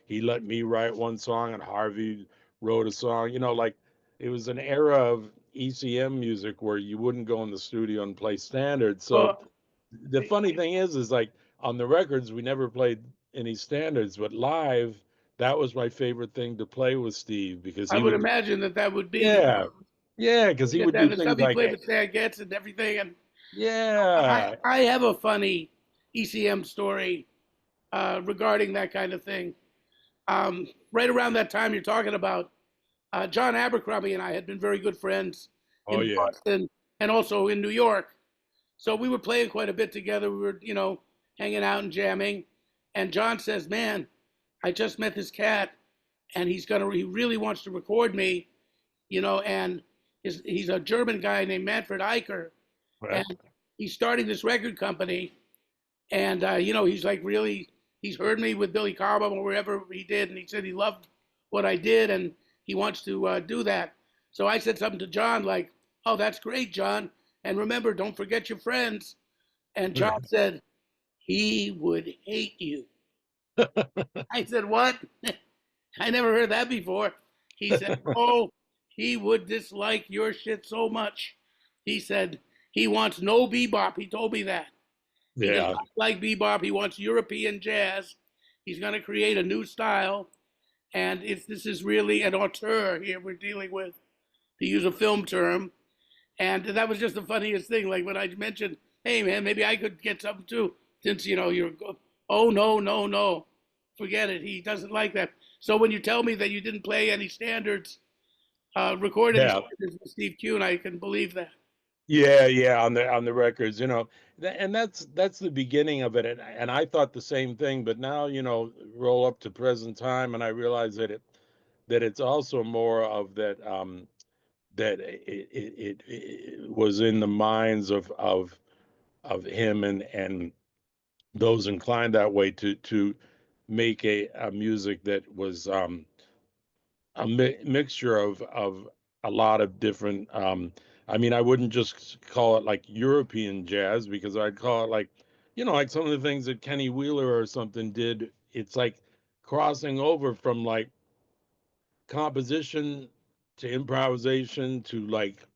he let me write one song and Harvey wrote a song. Like it was an era of ECM music where you wouldn't go in the studio and play standards. So Well, the funny thing is like on the records we never played any standards, but live that was my favorite thing to play with Steve because I he would would imagine that would be. yeah yeah because he Get would that do the things stuff he like played with Stan Getz and everything. And yeah I have a funny ECM story regarding that kind of thing. Right around that time you're talking about, John Abercrombie and I had been very good friends oh in yeah Boston and also in New York. So we were playing quite a bit together. We were, hanging out and jamming. And John says, "Man, I just met this cat, and he really wants to record me, and he's a German guy named Manfred Eicher, right. and he's starting this record company, and he's like really, he's heard me with Billy Cobham or wherever he did, and he said he loved what I did, and he wants to do that. So I said something to John like, "Oh, that's great, John, and remember, don't forget your friends." And John said, "He would hate you." I said, "What?" I never heard that before. He said, "Oh, he would dislike your shit so much." He said, "He wants no bebop." He told me that. He does Yeah, not like bebop. He wants European jazz. He's going to create a new style. And this is really an auteur here we're dealing with, to use a film term. And that was just the funniest thing. Like when I mentioned, "Hey, man, maybe I could get something too," since, you're, "Oh, no, no, no. Forget it. He doesn't like that." So when you tell me that you didn't play any standards, record any yeah, standards with Steve Kuhn, I can believe that. yeah. On the records, and that's the beginning of it. And I thought the same thing, but now roll up to present time, and I realize that it's also more of that that it was in the minds of him and those inclined that way to make a music that was a mixture of a lot of different I mean I wouldn't just call it like European jazz because I'd call it like like some of the things that Kenny Wheeler or something did. It's like crossing over from like composition to improvisation to like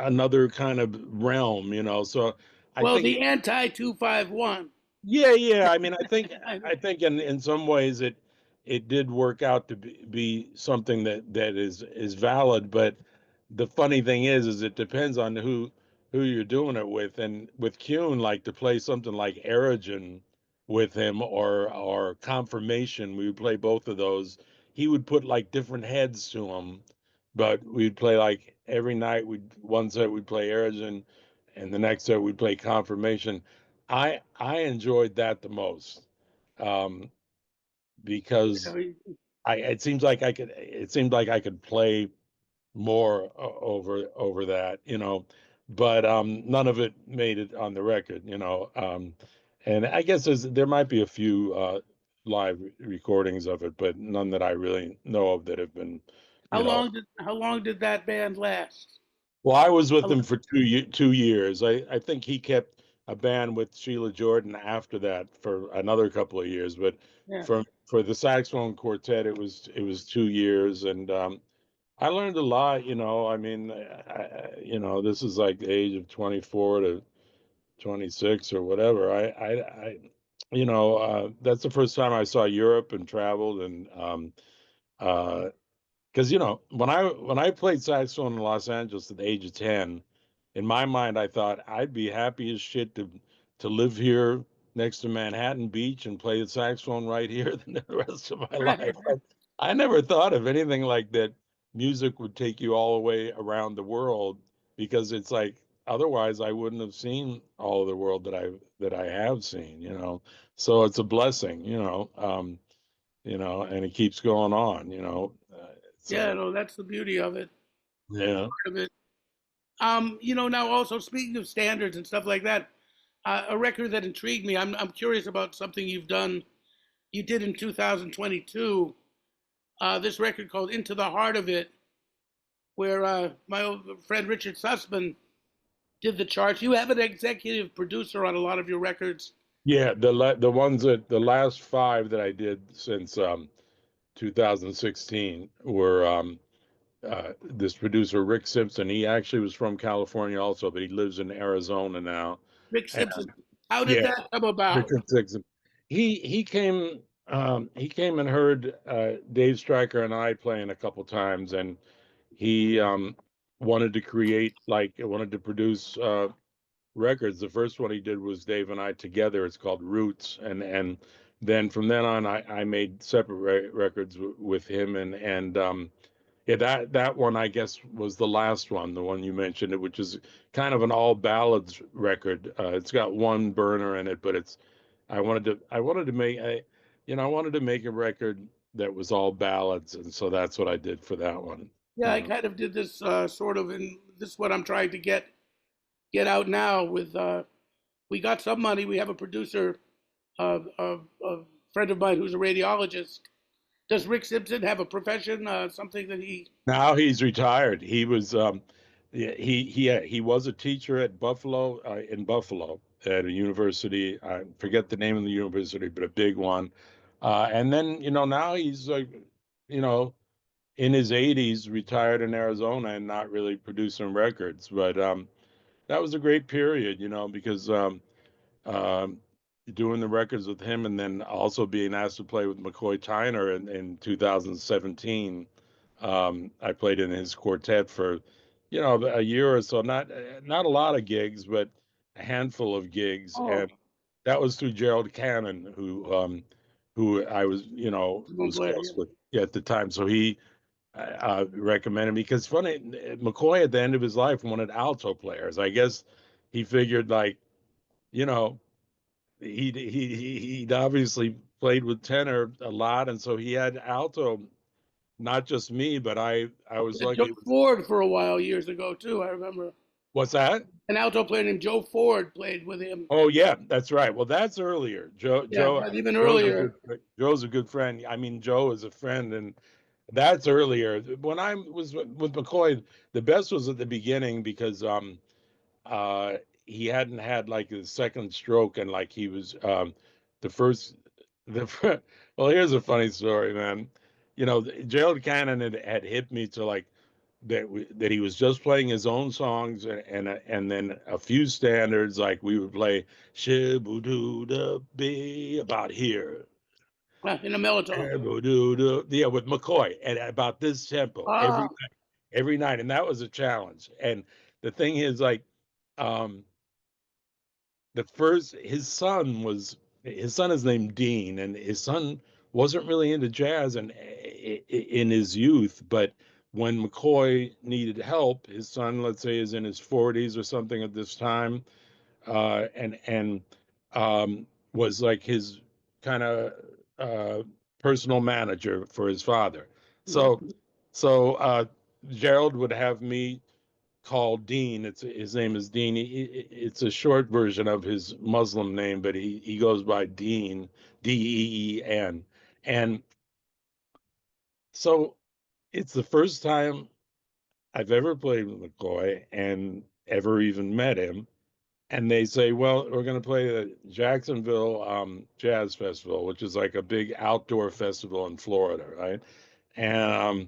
another kind of realm. So I Well, think the anti 251. yeah. I mean, I think I know. I think in some ways it did work out to be something that is valid. But the funny thing is it depends on who you're doing it with. And with Kuhn, like to play something like Erigen with him or Confirmation, we would play both of those. He would put like different heads to them, but we'd play like every night. One set we'd play Erigen, and the next set we'd play Confirmation. I enjoyed that the most um, because it seemed like I could play more over that. But none of it made it on the record. And I guess there might be a few live recordings of it, but none that I really know of that have been, How you know. long did that band last? Well, I was with How, him for 2 years. I think he kept a band with Sheila Jordan after that for another couple of years. But yeah. for the saxophone quartet, it was 2 years, and I learned a lot. I mean, this is like the age of 24 to 26 or whatever. That's the first time I saw Europe and traveled, and uh, because when I played saxophone in Los Angeles at the age of 10, in my mind I thought I'd be happy as shit to live here next to Manhattan Beach and play the saxophone right here than the rest of my life. I never thought of anything like that. Music would take you all the way around the world, because it's like otherwise I wouldn't have seen all of the world that I have seen. So it's a blessing. And it keeps going on. Yeah, So no, that's the beauty of it. yeah. Of it. Now also speaking of standards and stuff like that, a record that intrigued me. I'm curious about something you've done. You did in 2022. This record called "Into the Heart of It," where my old friend Richard Sussman did the charts. You have an executive producer on a lot of your records. Yeah, the last five that I did since 2016 were this producer Rick Simpson. He actually was from California also, but he lives in Arizona now. Rick And Simpson. How did yeah, that come about? Richard Simpson. He came and heard Dave Stryker and I playing a couple times, and he wanted to produce records. The first one he did was Dave and I together. It's called Roots, and then from then on, I made separate records with him, and yeah, that one I guess was the last one, the one you mentioned, which is kind of an all ballads record. It's got one burner in it, but I wanted to make a record that was all ballads, and so that's what I did for that one. Yeah, You I know. kind of did this sort of, and this is what I'm trying to get out now. With we got some money. We have a producer, a friend of mine who's a radiologist. Does Rick Simpson have a profession? Something that he? Now he's retired. He was a teacher at Buffalo, in Buffalo at a university. I forget the name of the university, but a big one. And then now he's like, you know in his 80s, retired in Arizona and not really producing records. But that was a great period, because um, doing the records with him, and then also being asked to play with McCoy Tyner in 2017. I played in his quartet for, a year or so. Not a lot of gigs, but a handful of gigs, Oh, and that was through Gerald Cannon, who I was Blair. close Yeah. with at the time. So he recommended me, because funny, McCoy at the end of his life wanted alto players. I guess he figured, like, you know he'd obviously played with tenor a lot, and so he had alto. Not just me, but I was Yeah, Joe lucky. Ford for a while years ago too. I remember What's that? an alto player named Joe Ford played with him. Oh yeah, that's right. Well, that's earlier. Yeah, but even Joe's a earlier. good Joe's a good friend. I mean, Joe is a friend, and that's earlier. When I was with McCoy, the best was at the beginning, because uh he hadn't had like his second stroke, and like he was the first the well, here's a funny story, man. Gerald Cannon had hit me to, like, that he was just playing his own songs, and then a few standards, like we would play Shibudoo Be About Here. In a melatonin. Yeah, with McCoy, at about this tempo Ah, every night, and that was a challenge. And the thing is, like, um, the first his son is named Dean, and his son wasn't really into jazz and in his youth, but when McCoy needed help, his son, let's say, is in his 40s or something at this time, and was like his kind of personal manager for his father. So mhm. so Gerald would have me call Dean. His name is Dean. It's a short version of his Muslim name, but he goes by Dean, Deen. And so it's the first time I've ever played with McCoy and ever even met him. And they say, well, we're going to play the Jacksonville Jazz Festival, which is like a big outdoor festival in Florida, right? And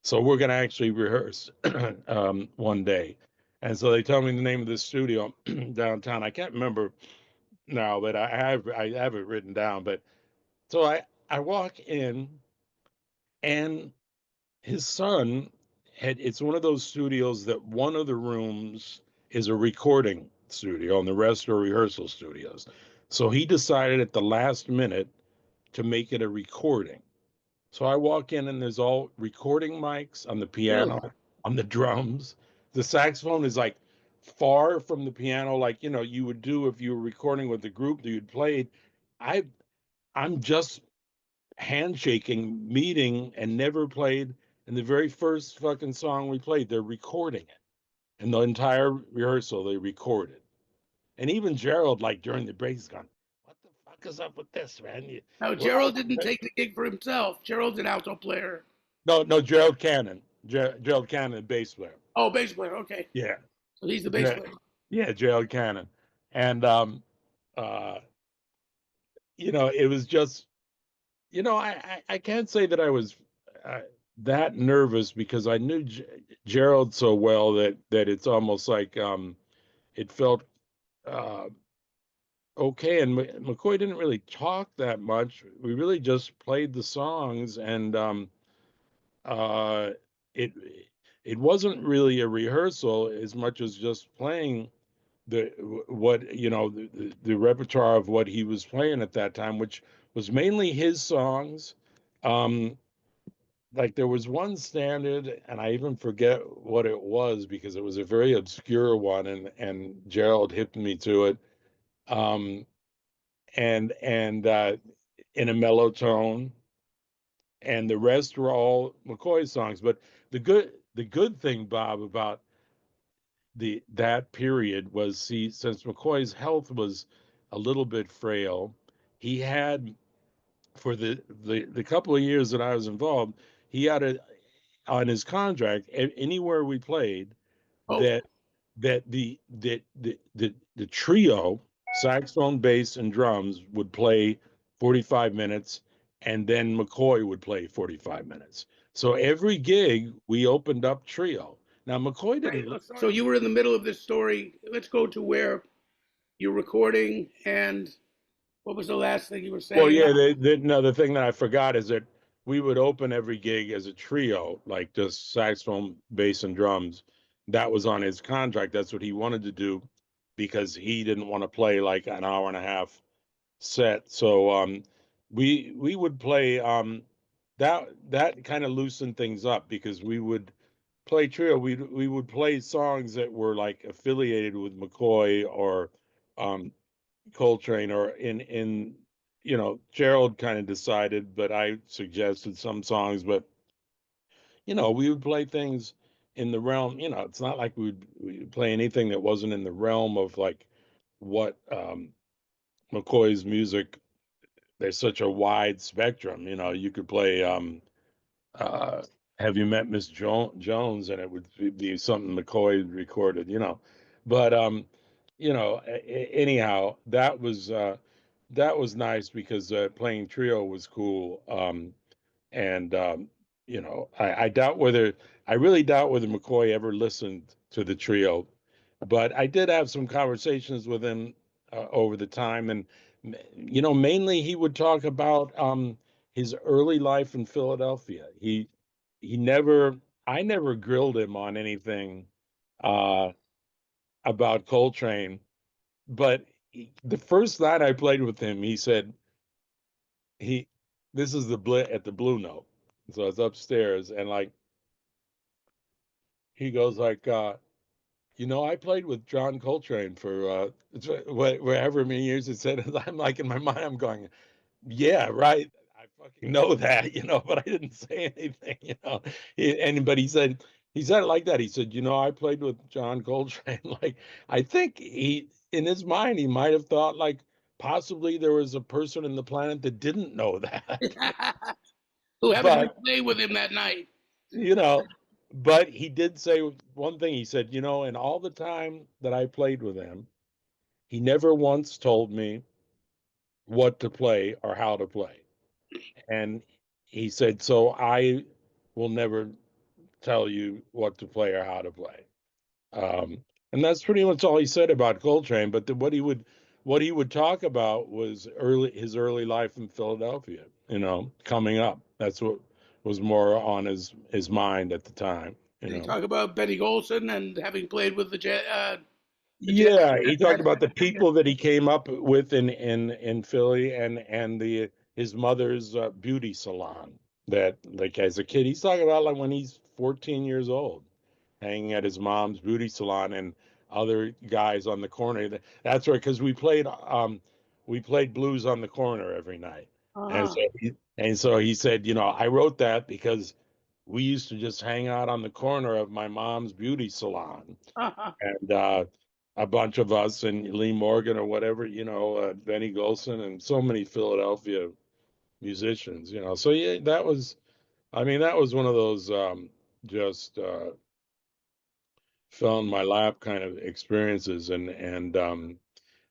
so we're going to actually rehearse one day. And so they tell me the name of this studio downtown. I can't remember now, but I have it written down. But so I walk in, and his son it's one of those studios that one of the rooms is a recording studio and the rest are rehearsal studios. So he decided at the last minute to make it a recording. So I walk in and there's all recording mics on the Really? piano, on the drums. The saxophone is like far from the piano, like you would do if you were recording with the group that you'd played. I I'm just handshaking, meeting, and never played. And the very first fucking song we played, they're recording it. And the entire rehearsal they recorded. And even Gerald, like during the break, he's gone, "What the fuck is up with this, man? Now, We're all Gerald didn't take the gig for himself. Gerald's an alto player. no, no, Gerald Cannon, Gerald Cannon, bass player. Oh, bass player. Okay. Yeah, So he's the bass yeah, player. yeah, Gerald Cannon, and uh, it was just, I can't say that I was uh, that nervous because I knew Gerald so well that it's almost like it felt uh, okay. And McCoy didn't really talk that much. We really just played the songs, and uh, it it wasn't really a rehearsal as much as just playing the what the repertoire of what he was playing at that time, which was mainly his songs. Um, like there was one standard, and I even forget what it was because it was a very obscure one, and Gerald hipped me to it. Um, and in a mellow tone, and the rest were all McCoy songs. But the good thing, Bob, about that period was, see, since McCoy's health was a little bit frail, he had for the couple of years that I was involved, he had on his contract anywhere we played Oh, that the trio, saxophone, bass, and drums, would play 45 minutes, and then McCoy would play 45 minutes. So every gig we opened up trio. Now McCoy right. didn't live. So you were in the middle of this story. Let's go to where you're recording. And what was the last thing you were Well, saying? yeah, no, the thing that I forgot is that we would open every gig as a trio, like just saxophone, bass, and drums. That was on his contract. That's what he wanted to do because he didn't want to play like an hour and a half set. So we would play that kind of loosened things up because we would play trio. We would play songs that were like affiliated with McCoy or um Coltrane, or in Gerald kind of decided, but I suggested some songs. But we would play things in the realm. It's not like we'd play anything that wasn't in the realm of like what McCoy's music. There's such a wide spectrum. You could play uh, "Have You Met Miss Jones," and it would be something McCoy recorded. But anyhow, that was nice because playing trio was cool. And I really doubt whether McCoy ever listened to the trio, but I did have some conversations with him over the time, and mainly he would talk about his early life in Philadelphia. He never I never grilled him on anything uh, about Coltrane, but the first night I played with him, he said he this is at the Blue Note, so it's upstairs, and like he goes like, I played with John Coltrane for wherever many years it said. I'm like, in my mind, I'm going, yeah, right. I fucking know that, but I didn't say anything, but he said it like that. He said, I played with John Coltrane. Like, I think in his mind, he might have thought like possibly there was a person in the planet that didn't know that. Who happened to But, be playing with him that night? you know, but he did say one thing. He said, in all the time that I played with him, he never once told me what to play or how to play. And he said, so I will never tell you what to play or how to play. Um, and that's pretty much all he said about Coltrane. But what he would talk about was his early life in Philadelphia. You know, coming up. That's what was more on his mind at the time. You Did he know. talk about Benny Golson and having played with the jazz Yeah, he talked band? about the people that he came up with in Philly and the his mother's beauty salon that like as a kid he's talking about like when he's 14 years old hanging at his mom's beauty salon and other guys on the corner. That's right, because we played blues on the corner every night. And Uh-huh. so he said, you know, I wrote that because we used to just hang out on the corner of my mom's beauty salon Uh-huh. and a bunch of us and Lee Morgan or whatever, you know, Benny Golson and so many Philadelphia musicians, you know. So yeah, I mean, that was one of those just fell in my lap kind of experiences, and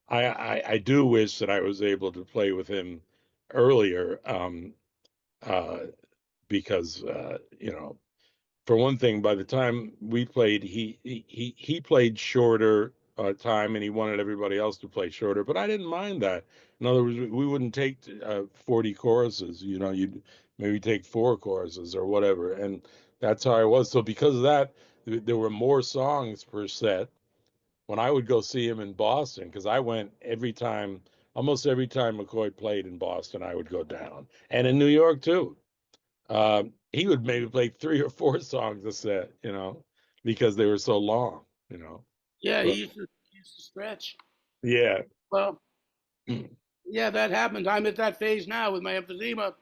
I do wish that I was able to play with him earlier, uh, because you know, for one thing, by the time we played, he played shorter time, and he wanted everybody else to play shorter. But I didn't mind that. In other words, we wouldn't take 40 choruses. You know, you'd maybe take four choruses or whatever, and that's how I was. So because of that, there were more songs per set. When I would go see him in Boston, because I went every time, almost every time McCoy played in Boston, I would go down, and in New York too. He would maybe play three or four songs a set, you know, because they were so long, you know. Yeah, But he used to stretch. yeah, Well, yeah, that happens. I'm at that phase now with my emphysema.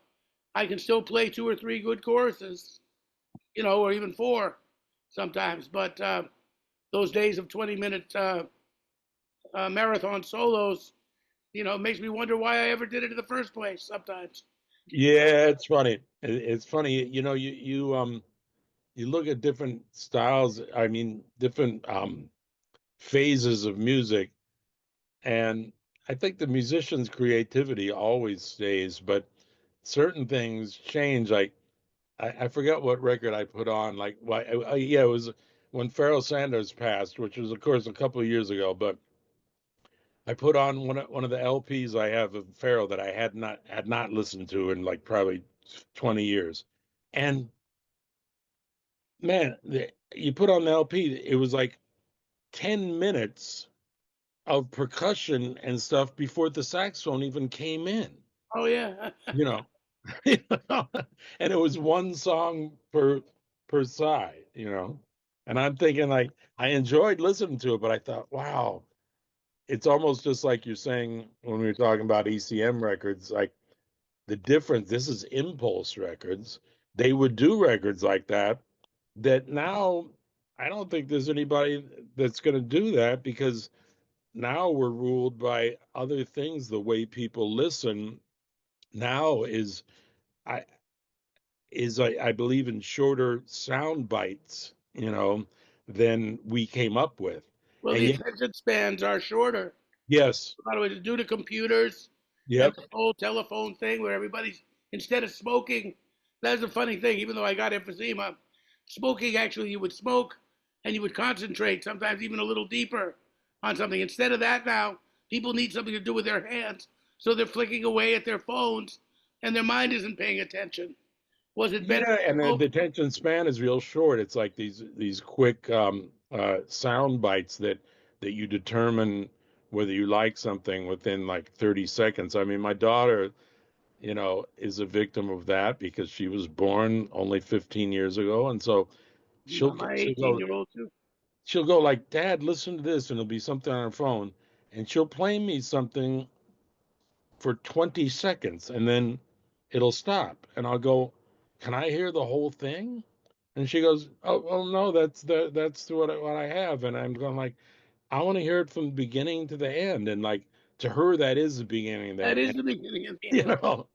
I can still play two or three good choruses, or even four sometimes. But those days of 20-minute marathon solos, makes me wonder why I ever did it in the first place sometimes. yeah, it's funny. It's funny, you know, you look at different styles, I mean, different phases of music, and I think the musician's creativity always stays, but certain things change. Like I forget what record I put on. Like, why? Yeah, it was when Pharoah Sanders passed, which was, of course, a couple of years ago. But I put on one of the LPs I have of Pharoah that I had not listened to in like probably 20 years, and man, you put on the LP, it was like 10 minutes of percussion and stuff before the saxophone even came in. Oh yeah, You know, and it was one song per side, you know. And I'm thinking like I enjoyed listening to it, but I thought, wow, it's almost just like you're saying when we were talking about ECM records, like the difference, this is Impulse Records. They would do records like that now I don't think there's anybody that's going to do that because now we're ruled by other things. The way people listen now I I believe in shorter sound bites, you know, than we came up with. well, And the yet, attention spans are shorter. yes, By the way, due to computers and yep, the whole telephone thing where everybody's, instead of smoking, that's a funny thing, even though I got emphysema, smoking actually, you would smoke and you would concentrate, sometimes even a little deeper on something. Instead of that now, people need something to do with their hands. So they're flicking away at their phones and their mind isn't paying attention. Was it better yeah, to and smoke? the attention span is real short. It's like these quick sound bites that you determine whether you like something within like 30 seconds. I mean, my daughter, you know, is a victim of that because she was born only 15 years ago, and so My she'll 18 go year old too. she'll go like, Dad, listen to this, and it'll be something on her phone, and she'll play me something for 20 seconds, and then it'll stop, and I'll go, can I hear the whole thing? And she goes, oh, well, no, that's what I have, and I'm going like, I want to hear it from the beginning to the end, and like to her, that is the beginning and the That is end, the beginning of the you end. know.